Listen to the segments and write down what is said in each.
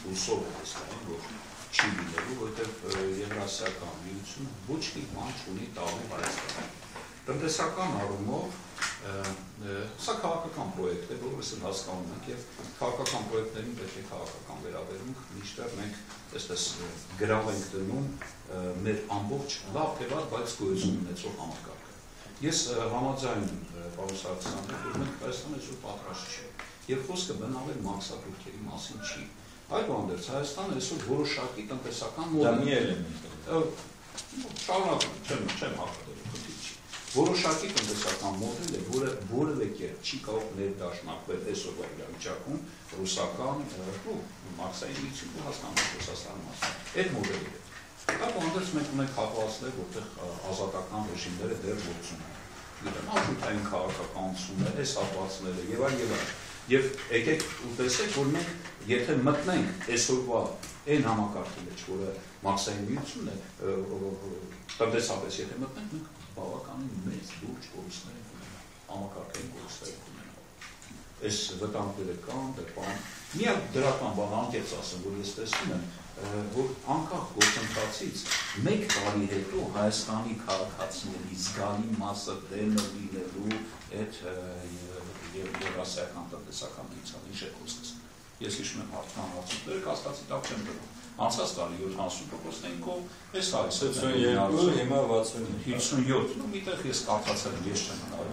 Հուսով է տեսնային, որ չի լինելու, որտեղ Եվրասիական միությունը ոչ մի բան չունի տալու Հայաստանին։ Տնտեսական առումով սա քաղաքական պրոյեկտ է, որովհետև էլ հասկանում ենք, եւ քաղաքական պրոյեկտներին պետք է քաղաքական վերաբերմունք, միշտ մենք այսպես գրավ ենք դնում մեր ամբողջ լավ թե վատ, բայց գոյություն ունեցող համակարգը։ Ես համաձայն եմ պարոն Սարգսյանին, որ մենք Հայաստանը այսօր պատրաստ չի, եւ խոսքը բնավ մաքսատուրքերի մասին չի։ Այդուհանդերձ Հայաստանը այսօր որոշակի տնտեսական մոդել չեմ հաղթել, որոշակի տնտեսական մոդել է, որը որևէ կերպ չի կարող ներդաշնակվել այսօրվա իրավիճակում ռուսական մաքսային միությունը հասկանում Ռուսաստանի մասին։ Այդ մոդելը է։ Այդուհանդերձ մենք ունենք հատվածներ, որտեղ ազատական ռեժիմները դեռ գործում են։ Գիտեմ, աշխուժային քաղաքականությունն է, այս հատվածները եւ այլն։ Եվ եկեք ու տեսեք, որ մենք եթե մտնենք այսօրվա այն համակարգի մեջ, որը մաքսային միությունն է, տնտեսապես եթե մտնենք, մենք բավականին մեծ լուրջ կորուստներ ենք ունենալ, համակարգային կորուստներ ենք ունենալ։ Այս վտանգները կան, դե բան։ Միակ դրական բանը անկեղծ ասեմ, որ ես տեսնում եմ, որ անկախ գործընթացից մեկ տարի հետո Հայաստանի քաղաքացիների զգալի մասը դեմը լինելու այդ Եվրասիական տնտեսական միության ինչ է խոսքս։ Ես հիշում եմ հարցման հարցումները կասկածի տակ չեմ դնում։ Անցած տարի 70%-ն էին կողմ, այս տարի 72, հիմա 57։ Ну միտեղ ես կարծացել եմ, ես չեմ հնարավոր։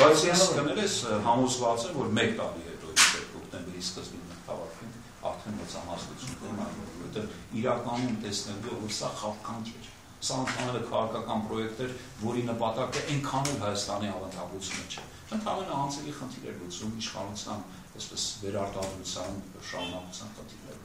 Բայց ես կներես համոզված եմ, որ մեկ տարի հետո հոկտեմբերի սկզբին մենք հավաքվենք արդեն մեծամասնություն որովհետև իրականում տեսնելու որ սա խաղքանք էր։ Սա ընդհանրապես քաղաքական պրոյեկտ էր, որի նպատակը այնքան էլ Հայաստանի ավանդակությունը չէ։ Ընդհանրապես անձերի խնդիր էր լուծում, իշխանության այսպես վերարտադրության շարունակության խնդիրներ։